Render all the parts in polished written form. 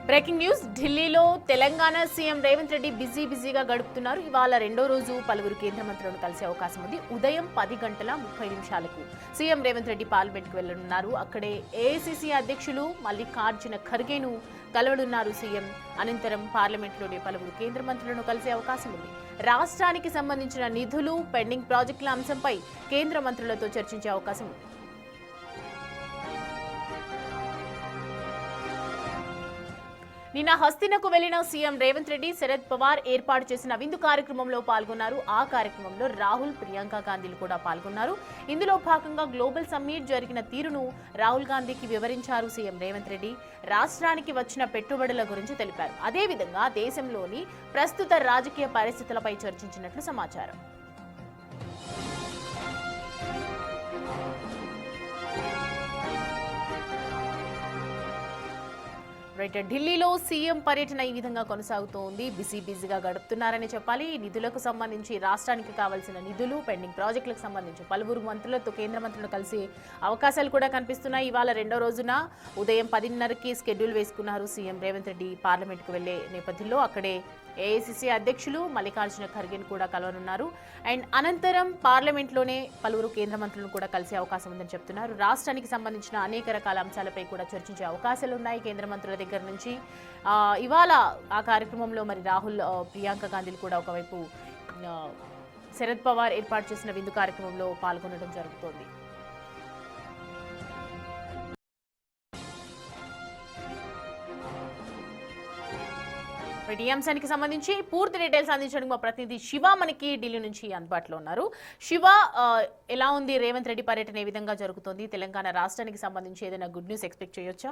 Breaking news. ఢిల్లీలో Telangana CM Revanth Reddy బిజీగా గడుపుతున్నారు. ఇవాళ రెండో రోజు పలువురు కేంద్ర మంత్రులను కలిసే అవకాశం ఉంది. ఉదయం 10:30 సీఎం రేవంత్ రెడ్డి పార్లమెంట్కు వెళ్లనున్నారు. అక్కడే ఏఐసీసీ అధ్యక్షులు మల్లికార్జున ఖర్గేను కలవనున్నారు సీఎం. అనంతరం పార్లమెంట్లోని పలువురు కేంద్ర మంత్రులను కలిసే అవకాశం ఉంది. రాష్ట్రానికి సంబంధించిన నిధులు, పెండింగ్ ప్రాజెక్టుల అంశంపై కేంద్ర మంత్రులతో చర్చించే అవకాశం ఉంది. నిన్న హస్తినకు వెళ్లిన సీఎం రేవంత్ రెడ్డి శరద్ పవార్ ఏర్పాటు చేసిన విందు కార్యక్రమంలో పాల్గొన్నారు. ఆ కార్యక్రమంలో రాహుల్, ప్రియాంక గాంధీలు కూడా పాల్గొన్నారు. ఇందులో భాగంగా గ్లోబల్ సమ్మిట్ జరిగిన తీరును రాహుల్ గాంధీకి వివరించారు సీఎం రేవంత్ రెడ్డి. రాష్ట్రానికి వచ్చిన పెట్టుబడుల గురించి తెలిపారు. అదేవిధంగా దేశంలోని ప్రస్తుత రాజకీయ పరిస్థితులపై చర్చించినట్లు సమాచారం. ఢిల్లీలో సీఎం పర్యటన ఈ విధంగా కొనసాగుతోంది. బిజీగా గడుపుతున్నారని చెప్పాలి. నిధులకు సంబంధించి రాష్ట్రానికి కావాల్సిన నిధులు, పెండింగ్ ప్రాజెక్టులకు సంబంధించి పలువురు మంత్రులతో కేంద్ర మంత్రులు కలిసి అవకాశాలు కూడా కనిపిస్తున్నాయి. ఇవాళ రెండో రోజున ఉదయం 10:30కి స్కెడ్యూల్ వేసుకున్నారు సీఎం రేవంత్ రెడ్డి. పార్లమెంట్కు వెళ్లే నేపథ్యంలో అక్కడే ఏఐసీసీ అధ్యక్షులు మల్లికార్జున ఖర్గేను కూడా కలవనున్నారు. అండ్ అనంతరం పార్లమెంట్లోనే పలువురు కేంద్ర మంత్రులను కూడా కలిసే అవకాశం ఉందని చెప్తున్నారు. రాష్ట్రానికి సంబంధించిన అనేక రకాల అంశాలపై కూడా చర్చించే అవకాశాలు ఉన్నాయి కేంద్ర మంత్రుల దగ్గర నుంచి. ఇవాళ ఆ కార్యక్రమంలో మరి రాహుల్, ప్రియాంక గాంధీలు కూడా ఒకవైపు శరద్ పవార్ ఏర్పాటు చేసిన విందు కార్యక్రమంలో పాల్గొనడం జరుగుతోంది. ఈ అంశానికి సంబంధించి పూర్తి డీటెయిల్స్ అందించడానికి మా ప్రతినిధి శివ మనకి ఢిల్లీ నుంచి అందుబాటులో ఉన్నారు. శివ, ఎలా ఉంది రేవంత్ రెడ్డి పర్యటన, ఏ విధంగా జరుగుతోంది? తెలంగాణ రాష్ట్రానికి సంబంధించి ఏదైనా గుడ్ న్యూస్ ఎక్స్పెక్ట్ చేయొచ్చా?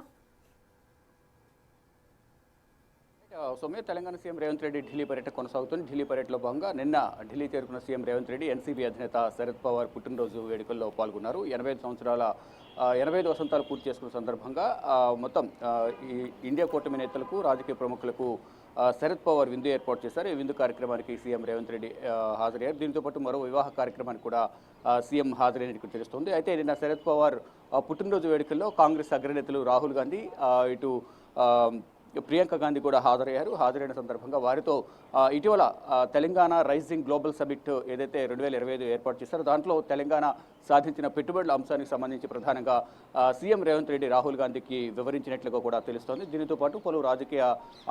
సౌమ్య, తెలంగాణ సీఎం రేవంత్ రెడ్డి ఢిల్లీ పర్యటన కొనసాగుతుంది. ఢిల్లీ పర్యటనలో భాగంగా నిన్న ఢిల్లీ చేరుకున్న సీఎం రేవంత్ రెడ్డి ఎన్సీబీ అధినేత శరద్ పవార్ పుట్టినరోజు వేడుకల్లో పాల్గొన్నారు. 85 వసంతాలు పూర్తి చేసుకున్న సందర్భంగా మొత్తం ఈ ఇండియా కూటమి నేతలకు, రాజకీయ ప్రముఖులకు శరద్ పవార్ విందు ఏర్పాటు చేశారు. ఈ విందు కార్యక్రమానికి సీఎం రేవంత్ రెడ్డి హాజరయ్యారు. దీంతో పాటు మరో వివాహ కార్యక్రమానికి కూడా సీఎం హాజరైనట్టు తెలుస్తోంది. అయితే నిన్న శరద్ పవార్ పుట్టినరోజు వేడుకల్లో కాంగ్రెస్ అగ్రనేతలు రాహుల్ గాంధీ, ఇటు ప్రియాంక గాంధీ కూడా హాజరైన సందర్భంగా వారితో ఇటీవల తెలంగాణ రైజింగ్ గ్లోబల్ సమిట్ ఏదైతే 2025 ఏర్పాటు చేశారో దాంట్లో తెలంగాణ సాధించిన పెట్టుబడుల అంశానికి సంబంధించి ప్రధానంగా సీఎం రేవంత్ రెడ్డి రాహుల్ గాంధీకి వివరించినట్లుగా కూడా తెలుస్తోంది. దీనితో పాటు పలు రాజకీయ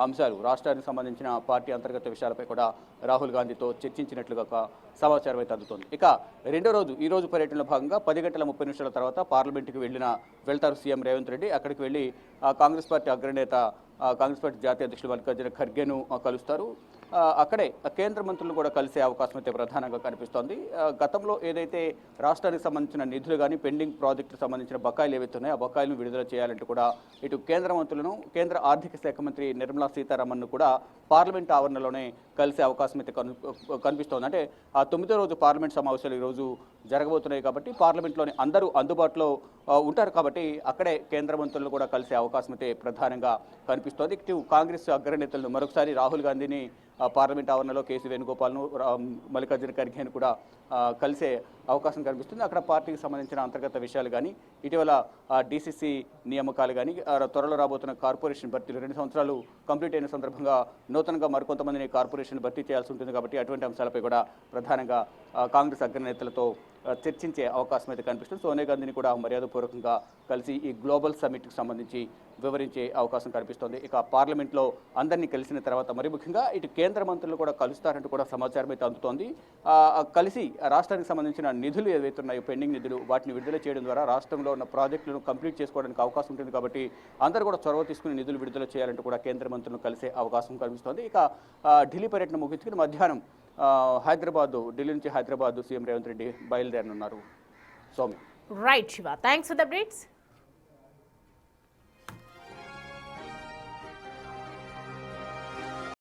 అంశాలు, రాష్ట్రానికి సంబంధించిన పార్టీ అంతర్గత విషయాలపై కూడా రాహుల్ గాంధీతో చర్చించినట్లుగా సమాచారం అయితే అందుతోంది. ఇక రెండో రోజు, ఈ రోజు పర్యటనలో భాగంగా 10:30 తర్వాత పార్లమెంటుకు వెళ్తారు సీఎం రేవంత్ రెడ్డి. అక్కడికి వెళ్లి కాంగ్రెస్ పార్టీ అగ్రనేత, కాంగ్రెస్ పార్టీ జాతీయ అధ్యక్షులు మల్లికార్జున ఖర్గేను కలుస్తారు. అక్కడే కేంద్ర మంత్రులను కూడా కలిసే అవకాశం అయితే ప్రధానంగా కనిపిస్తోంది. గతంలో ఏదైతే రాష్ట్రానికి సంబంధించిన నిధులు కానీ, పెండింగ్ ప్రాజెక్టులకు సంబంధించిన బకాయిలు ఏవైతే ఉన్నాయో ఆ బకాయిలను విడుదల చేయాలంటూ కూడా ఇటు కేంద్ర మంత్రులను, కేంద్ర ఆర్థిక శాఖ మంత్రి నిర్మలా సీతారామన్ను కూడా పార్లమెంట్ ఆవరణలోనే కలిసే అవకాశం అయితే కనిపిస్తోంది. అంటే ఆ 9వ రోజు పార్లమెంట్ సమావేశాలు ఈరోజు జరగబోతున్నాయి కాబట్టి పార్లమెంట్లోని అందరూ అందుబాటులో ఉంటారు కాబట్టి అక్కడే కేంద్ర మంత్రులను కూడా కలిసే అవకాశం అయితే ప్రధానంగా కనిపిస్తోంది. ఇటు కాంగ్రెస్ అగ్రనేతలను మరొకసారి రాహుల్ గాంధీని పార్లమెంట్ ఆవరణలో కేసీ వేణుగోపాల్ను, మల్లికార్జున ఖర్గేను కూడా కలిసే అవకాశం కనిపిస్తుంది. అక్కడ పార్టీకి సంబంధించిన అంతర్గత విషయాలు కానీ, ఇటీవల డీసీసీ నియామకాలు కానీ, త్వరలో రాబోతున్న కార్పొరేషన్ భర్తీలు 2 సంవత్సరాలు కంప్లీట్ అయిన సందర్భంగా నూతనంగా మరికొంతమందిని కార్పొరేషన్ భర్తీ చేయాల్సి ఉంటుంది కాబట్టి అటువంటి అంశాలపై కూడా ప్రధానంగా కాంగ్రెస్ అగ్రనేతలతో చర్చించే అవకాశం అయితే కనిపిస్తుంది. సోనియా గాంధీని కూడా మర్యాదపూర్వకంగా కలిసి ఈ గ్లోబల్ సమ్మిట్కి సంబంధించి వివరించే అవకాశం కనిపిస్తోంది. ఇక పార్లమెంట్లో అందరినీ కలిసిన తర్వాత మరి ముఖ్యంగా ఇటు కేంద్ర మంత్రులు కూడా కలుస్తారంటూ కూడా సమాచారం అయితే అందుతోంది. కలిసి రాష్ట్రానికి సంబంధించిన నిధులు ఏవైతే ఉన్నాయో, పెండింగ్ నిధులు, వాటిని విడుదల చేయడం ద్వారా రాష్ట్రంలో ఉన్న ప్రాజెక్టులను కంప్లీట్ చేసుకోవడానికి అవకాశం ఉంటుంది కాబట్టి అందరూ కూడా చొరవ తీసుకుని నిధులు విడుదల చేయాలంటూ కూడా కేంద్ర మంత్రులను కలిసే అవకాశం కనిపిస్తోంది. ఇక ఢిల్లీ పర్యటన ముగించుకుని మధ్యాహ్నం ఢిల్లీ నుంచి హైదరాబాద్ సీఎం రేవంత్ రెడ్డి బయలుదేరనున్నారు. Soumya. Right Shiva, thanks for the updates.